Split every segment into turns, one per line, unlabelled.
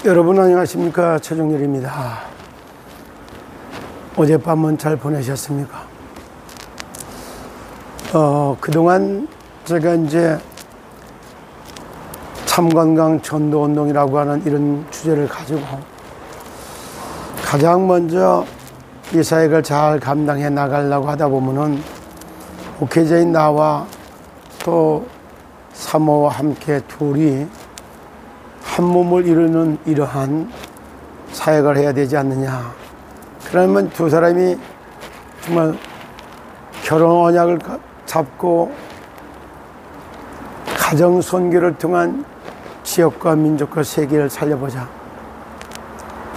여러분 안녕하십니까? 최종렬입니다. 어젯밤은 잘 보내셨습니까? 그동안 제가 이제 참건강 전도운동이라고 하는 이런 주제를 가지고 가장 먼저 이 사역을 잘 감당해 나가려고 하다 보면은 목회자인 나와 또 사모와 함께 둘이 한 몸을 이루는 이러한 사역을 해야 되지 않느냐. 그러면 두 사람이 정말 결혼 언약을 잡고 가정 선교를 통한 지역과 민족과 세계를 살려보자.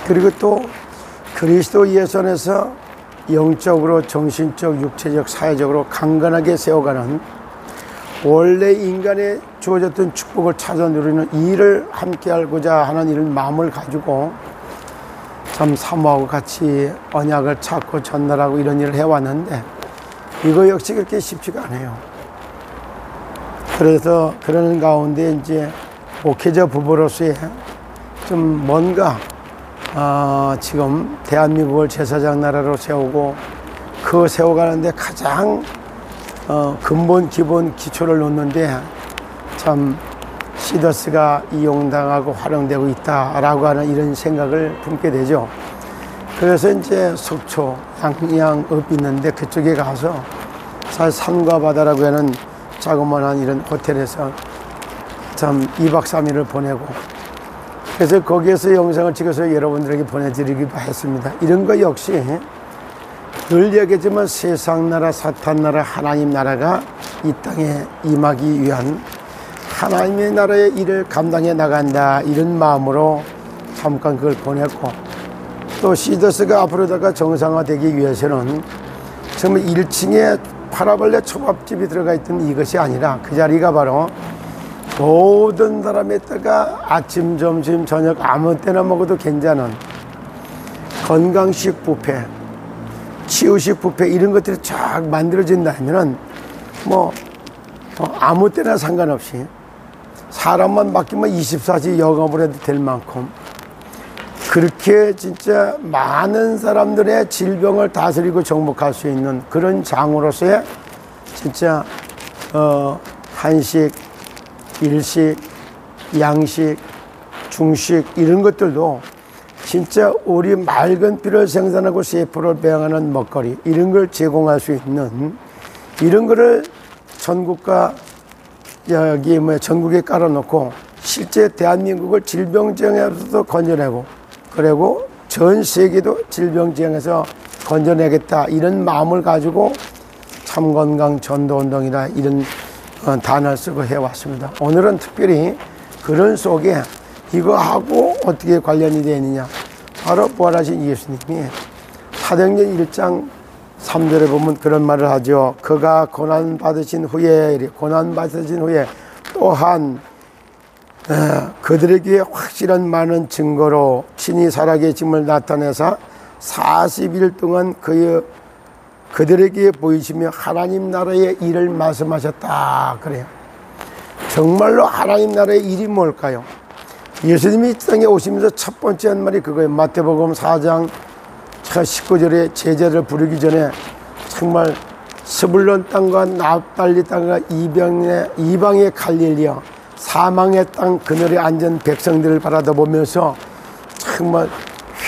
그리고 또 그리스도 예선에서 영적으로 정신적 육체적 사회적으로 강건하게 세워가는 원래 인간에 주어졌던 축복을 찾아 누리는 일을 함께 하고자 하는 이런 마음을 가지고 참 사모하고 같이 언약을 찾고 전달하고 이런 일을 해왔는데 이거 역시 그렇게 쉽지가 않아요. 그래서 그러는 가운데 이제 목회자 부부로서의 좀 뭔가 지금 대한민국을 제사장 나라로 세우고 그 세워가는데 가장 근본 기본 기초를 놓는데 참 시더스가 이용당하고 활용되고 있다라고 하는 이런 생각을 품게 되죠. 그래서 이제 속초 양양읍 있는데 그쪽에 가서 사실 산과 바다라고 하는 자그마한 이런 호텔에서 참 2박 3일을 보내고 그래서 거기에서 영상을 찍어서 여러분들에게 보내드리기도 했습니다. 이런 거 역시 늘 얘기하지만 세상 나라 사탄 나라 하나님 나라가 이 땅에 임하기 위한 하나님의 나라의 일을 감당해 나간다 이런 마음으로 잠깐 그걸 보냈고 또 시더스가 앞으로다가 정상화되기 위해서는 정말 1층에 파라벌레 초밥집이 들어가 있던 이것이 아니라 그 자리가 바로 모든 사람에다가 아침 점심 저녁 아무 때나 먹어도 괜찮은 건강식 뷔페 치유식 뷔페 이런 것들이 쫙 만들어진다면은 아무 때나 상관없이 사람만 맡기면 24시 영업을 해도 될 만큼 그렇게 진짜 많은 사람들의 질병을 다스리고 정복할 수 있는 그런 장으로서의 진짜 한식, 일식, 양식, 중식 이런 것들도 진짜 우리 맑은 피를 생산하고 세포를 배양하는 먹거리 이런 걸 제공할 수 있는 이런 거를 전국과 여기 전국에 깔아놓고 실제 대한민국을 질병지향에서도 건져내고 그리고 전 세계도 질병지향에서 건져내겠다 이런 마음을 가지고 참건강 전도운동이라 이런 단어를 쓰고 해왔습니다. 오늘은 특별히 그런 속에 이거하고 어떻게 관련이 되느냐 바로 부활하신 예수님이 사도행전 1장 3절에 보면 그런 말을 하죠. 그가 고난받으신 후에 또한 그들에게 확실한 많은 증거로 친히 살아계심을 나타내사 40일 동안 그들에게 보이시며 하나님 나라의 일을 말씀하셨다 그래요. 정말로 하나님 나라의 일이 뭘까요? 예수님이 이 땅에 오시면서 첫 번째 한 말이 그거예요. 마태복음 4장 19절에 제자를 부르기 전에 정말 스불론 땅과 납달리 땅과 이방의 갈릴리와 사망의 땅 그늘에 앉은 백성들을 바라다보면서 정말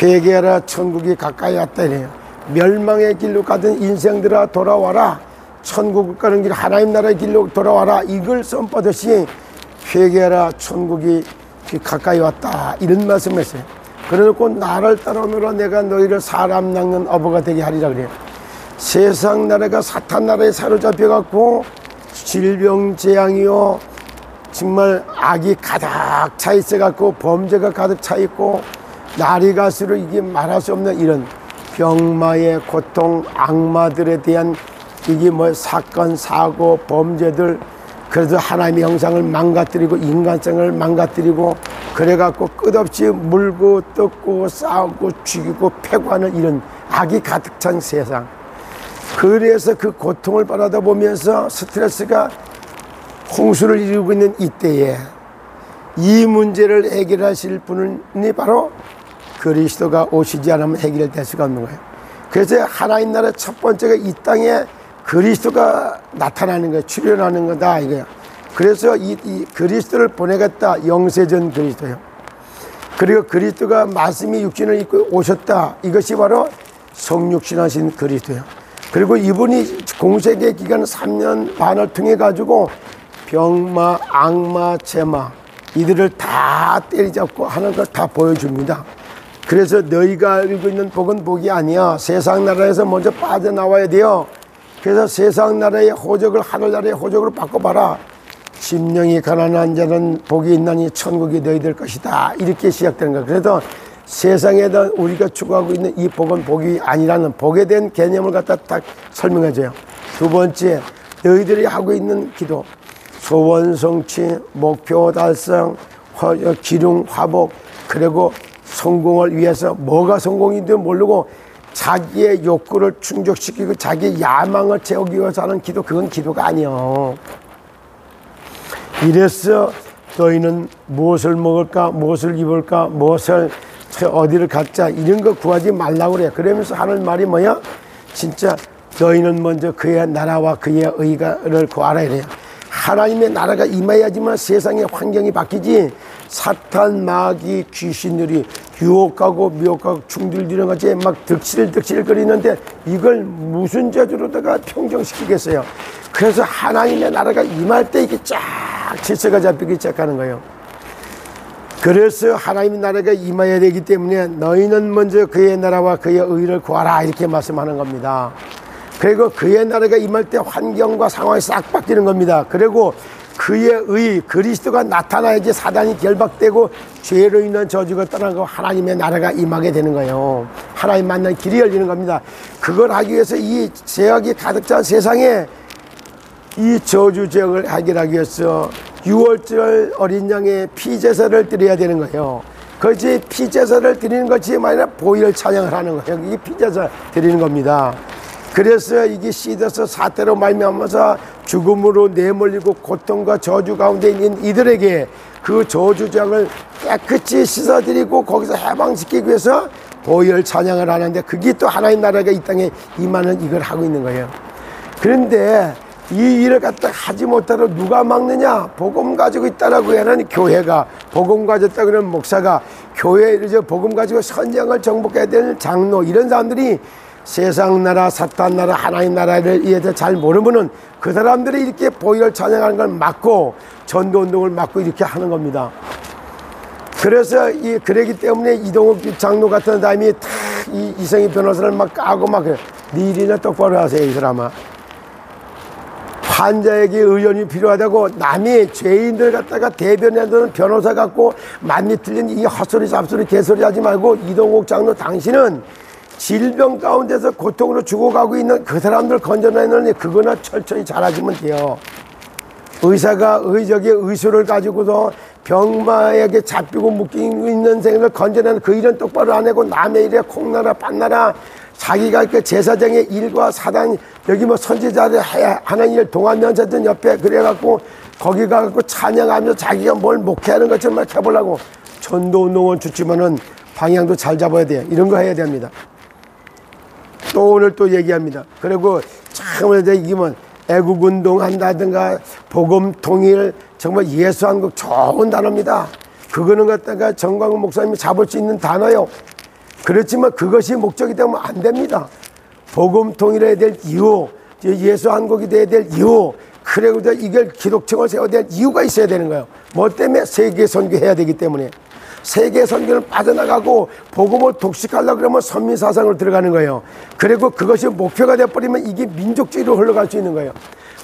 회개하라 천국이 가까이 왔다 이래요. 멸망의 길로 가던 인생들아 돌아와라 천국을 가는 길 하나님 나라의 길로 돌아와라 이걸 선포하듯이 회개하라 천국이 가까이 왔다 이런 말씀을 했어요. 그래놓고 나를 따라오너라 내가 너희를 사람 낚는 어부가 되게 하리라 그래요. 세상 나라가 사탄 나라에 사로잡혀 갖고 질병 재앙이요 정말 악이 가득 차 있어 갖고 범죄가 가득 차 있고 날이 갈수록 이게 말할 수 없는 이런 병마의 고통 악마들에 대한 이게 사건 사고 범죄들 그래서 하나님의 형상을 망가뜨리고 인간성을 망가뜨리고 그래갖고 끝없이 물고 뜯고 싸우고 죽이고 패고하는 이런 악이 가득 찬 세상. 그래서 그 고통을 바라다 보면서 스트레스가 홍수를 이루고 있는 이때에 이 문제를 해결하실 분이 바로 그리스도가 오시지 않으면 해결될 수가 없는 거예요. 그래서 하나님 나라 첫 번째가 이 땅에 그리스도가 나타나는 거예요. 출현하는 거다 이거예요. 그래서 이 그리스도를 보내겠다. 영세전 그리스도요. 그리고 그리스도가 말씀이 육신을 입고 오셨다. 이것이 바로 성육신하신 그리스도요. 그리고 이분이 공생의 기간 3년 반을 통해 가지고 병마, 악마, 재마 이들을 다 때리잡고 하는 걸 다 보여줍니다. 그래서 너희가 알고 있는 복은 복이 아니야. 세상 나라에서 먼저 빠져나와야 돼요. 그래서 세상 나라의 호적을 하늘나라의 호적으로 바꿔봐라. 심령이 가난한 자는 복이 있나니 천국이 너희들 것이다. 이렇게 시작되는 거예요. 그래서 세상에다 우리가 추구하고 있는 이 복은 복이 아니라는 복에 대한 개념을 갖다 딱 설명해줘요. 두 번째, 너희들이 하고 있는 기도, 소원 성취, 목표 달성, 기륭 화복, 그리고 성공을 위해서 뭐가 성공인지 모르고 자기의 욕구를 충족시키고 자기의 야망을 채우기 위해서 하는 기도, 그건 기도가 아니요. 이래서 너희는 무엇을 먹을까, 무엇을 입을까, 무엇을 어디를 갖자 이런 거 구하지 말라고 그래요. 그러면서 하는 말이 뭐야? 진짜 너희는 먼저 그의 나라와 그의 의를 구하라 이래요. 하나님의 나라가 임해야지만 세상의 환경이 바뀌지. 사탄, 마귀, 귀신들이 유혹하고 미혹하고 충들들이는 것이 막 득실거리는데 이걸 무슨 재주로다가 평정시키겠어요. 그래서 하나님의 나라가 임할 때 이게 쫙 질서가 잡히기 시작하는 거예요. 그래서 하나님의 나라가 임해야 되기 때문에 너희는 먼저 그의 나라와 그의 의를 구하라 이렇게 말씀하는 겁니다. 그리고 그의 나라가 임할 때 환경과 상황이 싹 바뀌는 겁니다. 그리고 그의 의, 그리스도가 나타나야지 사단이 결박되고 죄로 인한 저주가 떠나고 하나님의 나라가 임하게 되는 거예요. 하나님 만난 길이 열리는 겁니다. 그걸 하기 위해서 이 죄악이 가득 찬 세상에 이 저주 죄악을 해결하기 위해서 6월절 어린 양의 피제사를 드려야 되는 거예요. 그것이 피제사를 드리는 것이 아니라 보혈 찬양을 하는 거예요. 이게 피제사 드리는 겁니다. 그래서 이게 씻어서 사태로 말미암아서 죽음으로 내몰리고 고통과 저주 가운데 있는 이들에게 그 저주장을 깨끗이 씻어드리고 거기서 해방시키기 위해서 보혈 찬양을 하는데 그게 또 하나님 나라가 이 땅에 임하는 이걸 하고 있는 거예요. 그런데 이 일을 갖다 하지 못하도록 누가 막느냐? 복음 가지고 있다라고 하는 교회가, 복음 가졌다 그러는 목사가, 교회에서 복음 가지고 선장을 정복해야 될 장로, 이런 사람들이 세상 나라, 사탄 나라, 하나님 나라를 이해해서 잘 모르면은 그 사람들이 이렇게 보혈 찬양하는 걸 막고 전도 운동을 막고 이렇게 하는 겁니다. 그래서 그러기 때문에 이동욱 장로 같은 사람이 다 이성희 변호사를 막 까고 막 네 일이나 똑바로 하세요 이 사람아. 환자에게 의원이 필요하다고 남이 죄인들 갖다가 대변해주는 변호사 갖고 많이 틀린 이 헛소리 잡소리 개소리 하지 말고 이동욱 장로 당신은 질병 가운데서 고통으로 죽어가고 있는 그 사람들 건져내는 그거나 철저히 잘하시면 돼요. 의사가 의술을 가지고서 병마에게 잡히고 묶이고 있는 생을 건져내는 그 일은 똑바로 안 하고 남의 일에 콩나라 반나라 자기가 그 제사장의 일과 사단 여기 뭐 선지자들 하는 일 동안연사들 옆에 그래갖고 거기 가갖고 찬양하면서 자기가 뭘 목회하는 것처럼 해보려고 전도운동을 주치면은 방향도 잘 잡아야 돼요. 이런 거 해야 됩니다. 또 오늘 또 얘기합니다. 그리고 참 이기면 애국운동 한다든가 복음 통일 정말 예수한국 좋은 단어입니다. 그거는 갖다가 정광훈 목사님이 잡을 수 있는 단어요. 그렇지만 그것이 목적이 되면 안 됩니다. 복음 통일해야 될 이유, 예수한국이 돼야 될 이유, 그리고 이걸 기독청을 세워야 될 이유가 있어야 되는 거예요. 뭐 때문에 세계 선교해야 되기 때문에. 세계 선교는 빠져나가고 복음을 독식하려고 그러면 선민사상으로 들어가는 거예요. 그리고 그것이 목표가 돼버리면 이게 민족주의로 흘러갈 수 있는 거예요.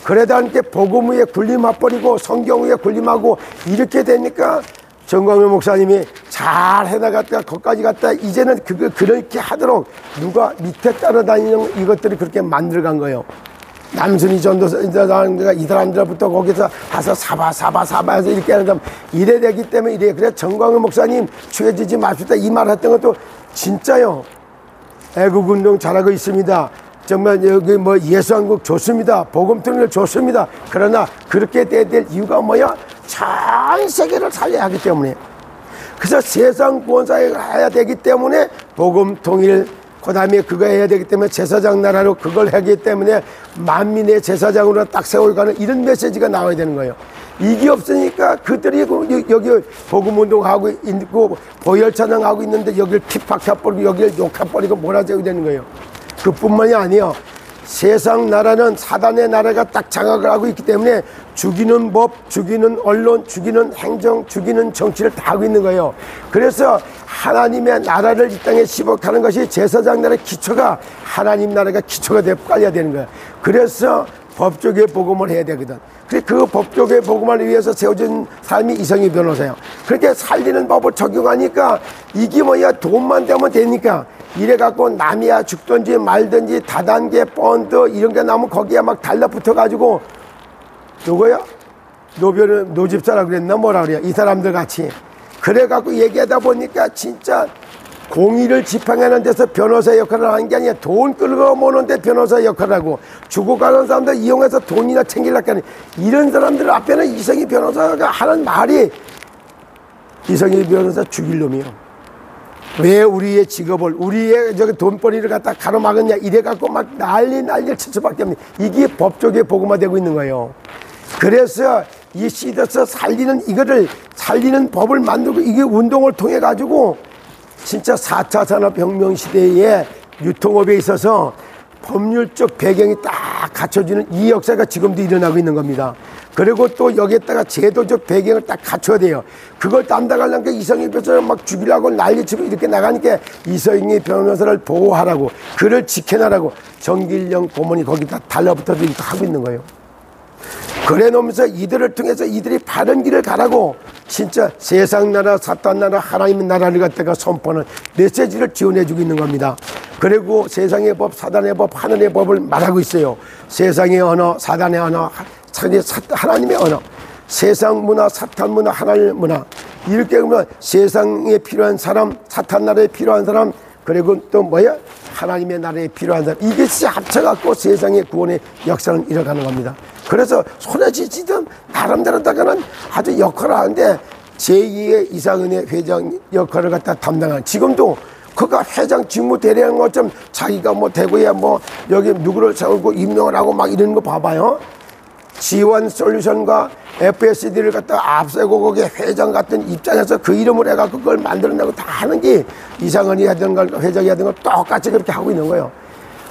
그러다 함께 복음 위에 군림해버리고 성경 위에 군림하고 이렇게 되니까 정광훈 목사님이 잘 해나갔다가 거기까지 갔다 이제는 그렇게 하도록 누가 밑에 따라다니는 이것들이 그렇게 만들어간 거예요. 남순이 전도사가 이 사람들부터 거기서 가서 사바 해서 이렇게 하는 사람 이래 되기 때문에 이래. 그래 정광훈 목사님 취해지지 맙시다 이 말 했던 것도 진짜요. 애국운동 잘하고 있습니다. 정말 여기 뭐 예수한국 좋습니다. 복음통일 좋습니다. 그러나 그렇게 돼야 될 이유가 뭐야? 전 세계를 살려야 하기 때문에. 그래서 세상 구원사역을 해야 되기 때문에 복음통일, 그 다음에 그거 해야 되기 때문에 제사장 나라로 그걸 하기 때문에 만민의 제사장으로 딱 세워가는 이런 메시지가 나와야 되는 거예요. 이게 없으니까 그들이 여기 복음운동하고 있고 보혈찬양하고 있는데 여기를 핍박해버리고 여기를 욕해버리고 몰아세우게 되는 거예요. 그뿐만이 아니에요. 세상 나라는 사단의 나라가 딱 장악을 하고 있기 때문에 죽이는 법, 죽이는 언론, 죽이는 행정, 죽이는 정치를 다 하고 있는 거예요. 그래서 하나님의 나라를 이 땅에 시복하는 것이 제사장 나라의 기초가 하나님 나라가 기초가 되어야 되는 거예요. 그래서 법조계 복음을 해야 되거든. 그 법조계 복음을 위해서 세워진 사람이 이성희 변호사예요. 그렇게 살리는 법을 적용하니까 이게 뭐야, 돈만 되면 되니까 이래갖고 남이야 죽든지 말든지 다단계 펀드 이런 게 나오면 거기에 막 달라붙어가지고 누구야? 노집사라 그랬나 뭐라 그래요? 이 사람들 같이 그래갖고 얘기하다 보니까 진짜 공의를 지팡이하는 데서 변호사 역할을 하는 게 아니라 돈 끌고 모는데 변호사 역할을 하고 죽어가는 사람들 이용해서 돈이나 챙기려고 하는 이런 사람들 앞에는 이성희 변호사가 하는 말이 이성희 변호사 죽일 놈이요. 왜 우리의 직업을, 우리의 저기 돈벌이를 갖다 가로막았냐 이래갖고 막 난리를 칠 수밖에 없네. 이게 법조계 복음화되고 있는 거예요. 그래서 이 시대에서 이거를 살리는 법을 만들고 이게 운동을 통해 가지고 진짜 4차 산업혁명 시대에 유통업에 있어서 법률적 배경이 딱 갖춰지는 이 역사가 지금도 일어나고 있는 겁니다. 그리고 또 여기에다가 제도적 배경을 딱 갖춰야 돼요. 그걸 담당하려니까 이성희 변호사를 막 죽이려고 난리치고 이렇게 나가니까 이성희 변호사를 보호하라고, 그를 지켜나라고 정길영 고문이 거기다 달라붙어서 이렇게 하고 있는 거예요. 그래 놓으면서 이들을 통해서 이들이 바른 길을 가라고 진짜 세상 나라, 사탄 나라, 하나님의 나라를 갖다가 선포하는 메시지를 지원해주고 있는 겁니다. 그리고 세상의 법, 사단의 법, 하늘의 법을 말하고 있어요. 세상의 언어, 사단의 언어, 하나님의 언어, 세상 문화, 사탄 문화, 하나님 문화, 이렇게 보면 세상에 필요한 사람, 사탄 나라에 필요한 사람, 그리고 또 뭐야? 하나님의 나라에 필요한 사람, 이것이 합쳐갖고 세상의 구원의 역사는 이뤄가는 겁니다. 그래서 손에 쥐지든 나름대로다가는 아주 역할을 하는데 제2의 이상은혜 회장 역할을 갖다 담당한, 지금도 그가 회장 직무 대리하는 것처럼 자기가 뭐 대구에 뭐 여기 누구를 세우고 임명을 하고 막 이러는 거 봐봐요. 지원 솔루션과 FSD를 갖다 앞세고 거기에 회장 같은 입장에서 그 이름을 해갖고 그걸 만들어내고 다 하는 게 이상은이 하든가 회장이 하든가 똑같이 그렇게 하고 있는 거예요.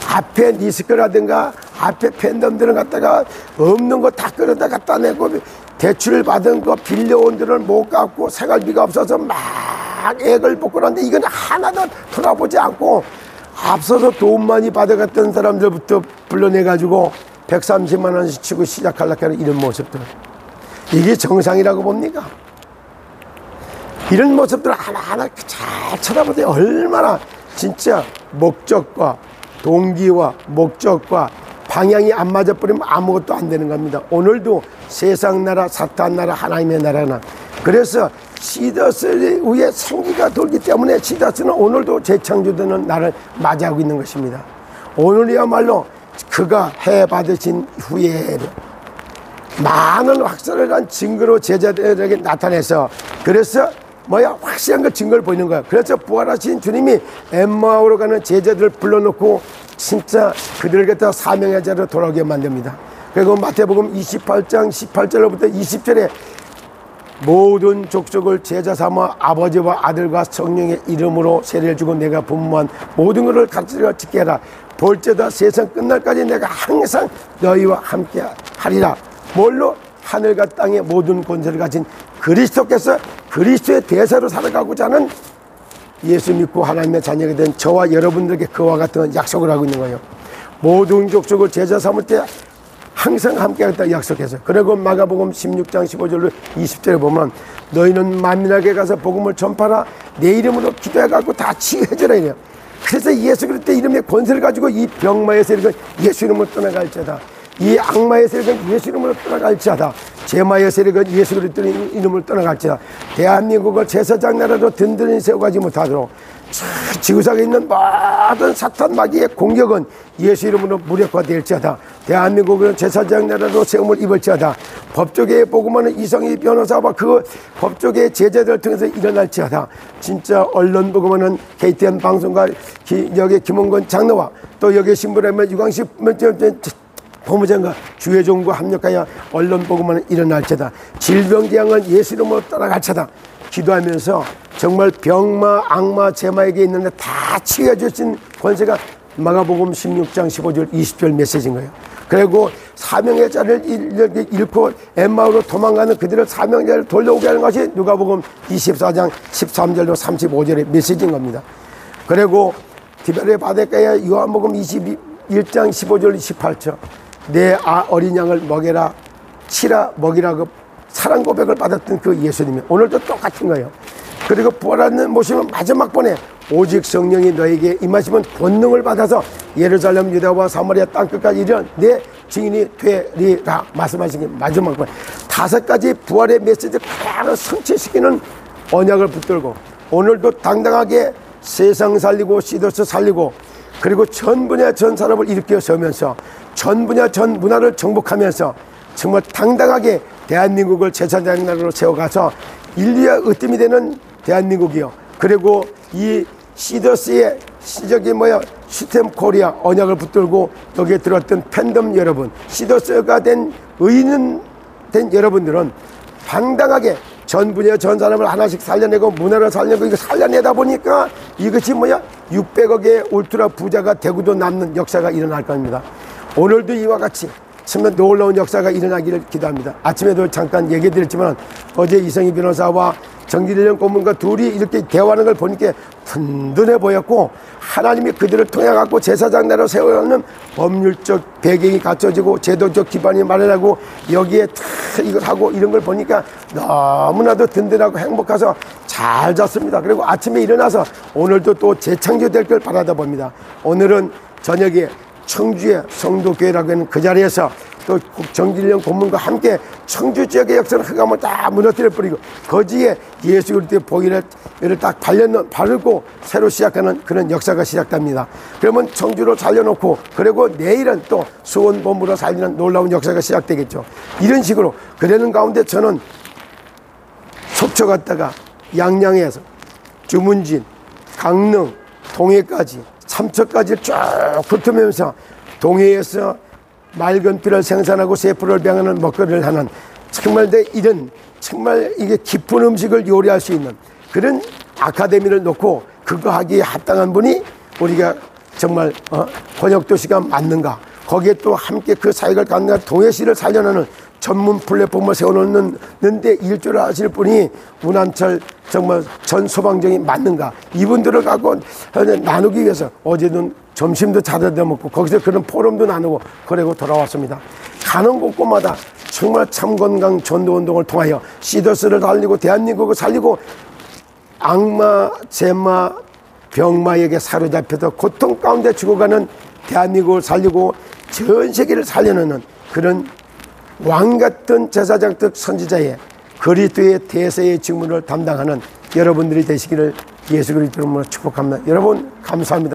앞에 리스크라든가 앞에 팬덤들은 갖다가 없는 거 다 끌어다 갖다 내고 대출을 받은 거 빌려온 들을 못 갚고 생활비가 없어서 막 액을 벗고 그러는데 이건 하나도 돌아보지 않고 앞서서 돈 많이 받아갔던 사람들부터 불러내가지고 130만 원씩 치고 시작하려고 하는 이런 모습들, 이게 정상이라고 봅니까? 이런 모습들을 하나하나 잘 쳐다보세요. 얼마나 진짜 목적과 동기와 목적과 방향이 안 맞아버리면 아무것도 안 되는 겁니다. 오늘도 세상 나라, 사탄 나라, 하나님의 나라나. 그래서 시더스 위에 생기가 돌기 때문에 시더스는 오늘도 재창조되는 날을 맞이하고 있는 것입니다. 오늘이야말로 그가 해받으신 후에 많은 확설을 한 증거로 제자들에게 나타내서, 그래서 뭐야, 확실한 걸 증거를 보이는 거야. 그래서 부활하신 주님이 엠마오로 가는 제자들을 불러놓고 진짜 그들을 갖다 사명의 자로 돌아오게 만듭니다. 그리고 마태복음 28장 18절로부터 20절에 모든 족속을 제자 삼아 아버지와 아들과 성령의 이름으로 세례를 주고 내가 분모한 모든 것을 가르쳐 지키게 해라. 볼지어다 세상 끝날까지 내가 항상 너희와 함께 하리라. 뭘로? 하늘과 땅의 모든 권세를 가진 그리스도께서 그리스도의 대사로 살아가고자 하는, 예수 믿고 하나님의 자녀가 된 저와 여러분들에게 그와 같은 약속을 하고 있는 거예요. 모든 족속을 제자 삼을 때 항상 함께 하겠다 약속해서. 그리고 마가복음 16장 15절로 20절에 보면 너희는 만민에게 가서 복음을 전파하라. 내 이름으로 기도해갖고 다 치유해주라 이래요. 그래서 예수 그리스도 이름의 권세를 가지고 이 병마에서 이렇게 예수 이름으로 떠나갈지어다. 이 악마의 세력은 예수 이름으로 떠나갈지어다. 제마의 세력은 예수 그리스도 이름으로 떠나갈지어다. 대한민국을 제사장 나라로 든든히 세워가지 못하도록 지구상에 있는 모든 사탄 마귀의 공격은 예수 이름으로 무력화될지어다. 대한민국은 제사장 나라로 세움을 입을지어다. 법조계에 복음하는 이성희 변호사와 그 법조계의 제자들을 통해서 일어날지어다. 진짜 언론 복음하는 KTN 방송과 여기 김원건 장로와 또 여기 신부라면 유광식 법무장과 주혜종과 합력하여 언론 복음은 일어날지어다. 질병재앙은 예수 이름으로 떠나갈지어다. 기도하면서 정말 병마, 악마, 제마에게 있는데 다 치유해 주신 권세가 마가복음 16장 15절 20절 메시지인 거예요. 그리고 사명의 자를 잃고 엠마오로 도망가는 그들을 사명의 자를 돌려오게 하는 것이 누가복음 24장 13절로 35절의 메시지인 겁니다. 그리고 디베레 바닷가에 요한복음 21장 15절 28절 내 어린 양을 먹여라 치라 먹이라고 사랑 고백을 받았던 그 예수님이 오늘도 똑같은 거예요. 그리고 부활하는 모시면 마지막 번에 오직 성령이 너에게 임하시면 권능을 받아서 예루살렘 유다와 사마리아 땅끝까지 이르러 내 증인이 되리라 말씀하신 게 마지막 번. 5가지 부활의 메시지 그대로 성취시키는 언약을 붙들고 오늘도 당당하게 세상 살리고 시도스 살리고 그리고 전 분야 전 산업을 일으켜 세우면서 전 분야 전 문화를 정복하면서 정말 당당하게 대한민국을 제사장 나라로 세워가서 인류의 으뜸이 되는 대한민국이요. 그리고 이 시더스의 시스템 코리아 언약을 붙들고 여기에 들어왔던 팬덤 여러분, 시더스가 된 의인 된 여러분들은 당당하게 전 분야 전 산업을 하나씩 살려내고 문화를 살려내고 이거 살려내다 보니까 이것이 600억의 울트라 부자가 되고도 남는 역사가 일어날 겁니다. 오늘도 이와 같이 정말 놀라운 역사가 일어나기를 기도합니다. 아침에도 잠깐 얘기 드렸지만 어제 이성희 변호사와 정진련 고문과 둘이 이렇게 대화하는 걸 보니까 든든해 보였고 하나님이 그들을 통해 갖고 제사장 나라로 세우는 법률적 배경이 갖춰지고 제도적 기반이 마련하고 여기에 다 이걸 하고 이런 걸 보니까 너무나도 든든하고 행복해서 잘 잤습니다. 그리고 아침에 일어나서 오늘도 또 재창조될 걸 바라다 봅니다. 오늘은 저녁에 청주의 성도교회라고 하는 그 자리에서 또 정진련 고문과 함께 청주 지역의 역사는 흑암을 다 무너뜨려 버리고 거기에 예수 그리스도의 보혈을 딱 바르고 새로 시작하는 그런 역사가 시작됩니다. 그러면 청주로 살려놓고 그리고 내일은 또 수원본부로 살리는 놀라운 역사가 시작되겠죠. 이런 식으로 그러는 가운데 저는 속초 갔다가 양양에서 주문진, 강릉, 동해까지 삼척까지 쭉 훑으면서 동해에서 맑은 피를 생산하고 세포를 배양하는 먹거리를 하는 정말 이런 정말 이게 깊은 음식을 요리할 수 있는 그런 아카데미를 놓고 그거 하기에 합당한 분이 우리가 정말 권역도시가 맞는가. 거기에 또 함께 그 사역을 갖는 동해시를 살려내는 전문 플랫폼을 세워놓는데 일조를 하실 분이 문한철 정말 전 소방장이 맞는가. 이분들을 갖고 나누기 위해서 어제는 점심도 자다가 먹고 거기서 그런 포럼도 나누고 그러고 돌아왔습니다. 가는 곳곳마다 정말 참건강 전도운동을 통하여 시더스를 살리고 대한민국을 살리고 악마, 제마, 병마에게 사로잡혀서 고통 가운데 죽어가는 대한민국을 살리고 전 세계를 살려내는 그런 왕같은 제사장적 선지자의 그리스도의 대세의 직무를 담당하는 여러분들이 되시기를 예수 그리스도 이름으로 축복합니다. 여러분 감사합니다.